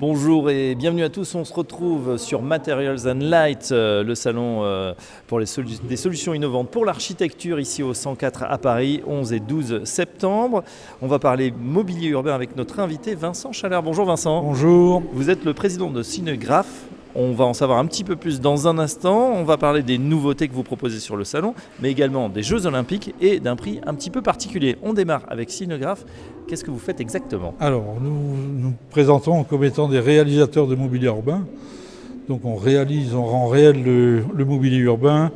Bonjour et bienvenue à tous, on se retrouve sur Materials and Light, le salon pour des solutions innovantes pour l'architecture ici au 104 à Paris, 11 et 12 septembre. On va parler mobilier urbain avec notre invité Vincent Chalard. Bonjour Vincent. Bonjour. Vous êtes le président de Cinegraph. On va en savoir un petit peu plus dans un instant. On va parler des nouveautés que vous proposez sur le salon, mais également des Jeux Olympiques et d'un prix un petit peu particulier. On démarre avec Cinegraph. Qu'est-ce que vous faites exactement ? Alors, nous présentons comme étant des réalisateurs de mobilier urbain. Donc on rend réel le mobilier urbain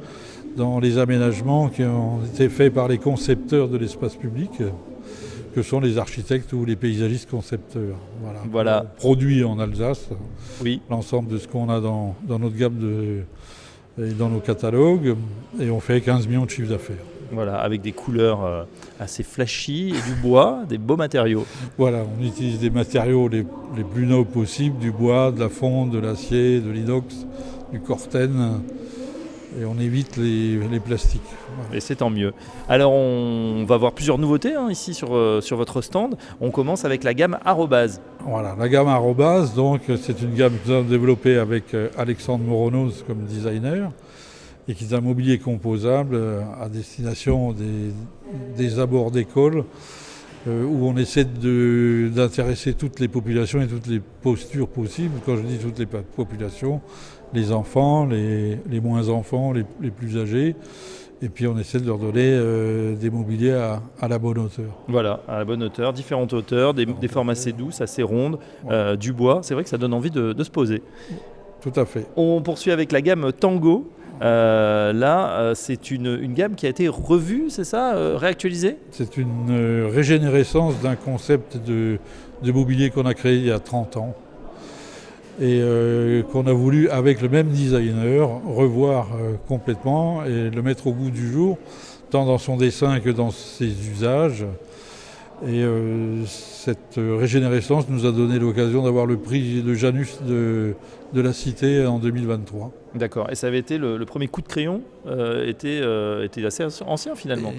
dans les aménagements qui ont été faits par les concepteurs de l'espace public, que sont les architectes ou les paysagistes concepteurs. Voilà. Produit en Alsace, oui. L'ensemble de ce qu'on a dans notre gamme et dans nos catalogues, et on fait 15 millions de chiffres d'affaires. Voilà, avec des couleurs assez flashy et du bois, des beaux matériaux. Voilà, on utilise des matériaux les plus nobles possibles, du bois, de la fonte, de l'acier, de l'inox, du corten, et on évite les plastiques. Voilà. Et c'est tant mieux. Alors on va voir plusieurs nouveautés ici sur votre stand. On commence avec la gamme Arobase. Voilà, la gamme Arobase, donc c'est une gamme que nous avons développée avec Alexandre Moronoz comme designer, et qui est un mobilier composable à destination des abords d'école, où on essaie d'intéresser toutes les populations et toutes les postures possibles. Quand je dis toutes les populations, les enfants, les moins enfants, les plus âgés, et puis on essaie de leur donner des mobiliers à la bonne hauteur. Voilà, à la bonne hauteur, différentes hauteurs, des formes assez douces, assez rondes, du bois. C'est vrai que ça donne envie de se poser. Tout à fait. On poursuit avec la gamme Tango. C'est une gamme qui a été revue, c'est ça, réactualisée ? C'est une régénérescence d'un concept de mobilier qu'on a créé il y a 30 ans et qu'on a voulu, avec le même designer, revoir complètement et le mettre au goût du jour, tant dans son dessin que dans ses usages. Et cette régénérescence nous a donné l'occasion d'avoir le prix de Janus de la Cité en 2023. D'accord, et ça avait été le premier coup de crayon, était assez ancien finalement.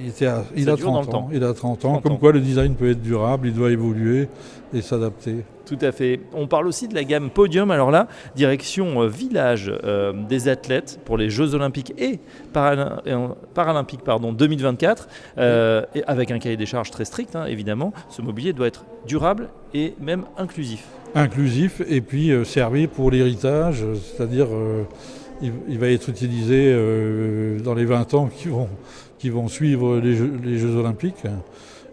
Il a 30 ans. Il a 30 ans, comme quoi le design peut être durable, il doit évoluer et s'adapter. Tout à fait. On parle aussi de la gamme Podium, alors là, direction village des athlètes pour les Jeux Olympiques et Paralympiques 2024, et avec un cahier des charges très strict, évidemment. Ce mobilier doit être durable et même inclusif. Inclusif et puis servir pour l'héritage, c'est-à-dire il va être utilisé dans les 20 ans qui vont suivre les Jeux Olympiques.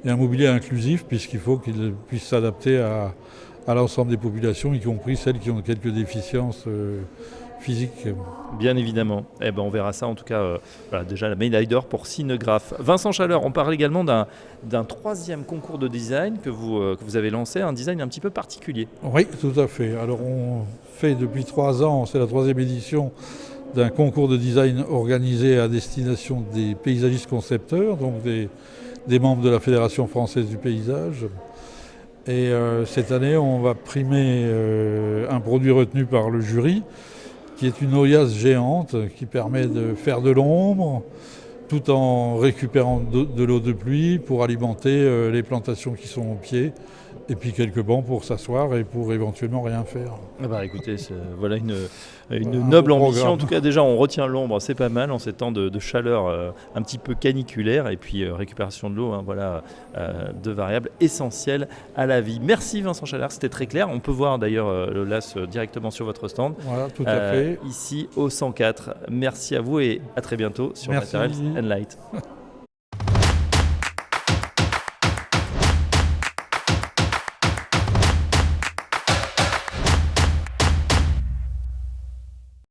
Et un mobilier inclusif puisqu'il faut qu'il puisse s'adapter à l'ensemble des populations, y compris celles qui ont quelques déficiences physiques. Bien évidemment. On verra ça en tout cas. Déjà la médaille d'or pour Cinegraph. Vincent Chalard, on parle également d'un troisième concours de design que vous avez lancé, un design un petit peu particulier. Oui, tout à fait. Alors on fait depuis 3 ans, c'est la 3e édition d'un concours de design organisé à destination des paysagistes concepteurs, donc des membres de la Fédération française du paysage. Et cette année, on va primer un produit retenu par le jury, qui est une Oyas géante qui permet de faire de l'ombre tout en récupérant de l'eau de pluie pour alimenter les plantations qui sont au pied, et puis quelques bancs pour s'asseoir et pour éventuellement rien faire. Écoutez, voilà une noble ambition. En tout cas, déjà, on retient l'ombre, c'est pas mal en ces temps de chaleur un petit peu caniculaire, et puis récupération de l'eau, deux variables essentielles à la vie. Merci Vincent Chalard, c'était très clair. On peut voir d'ailleurs le LAS directement sur votre stand. Voilà, tout à fait. Ici au 104. Merci à vous et à très bientôt sur Materials and Light.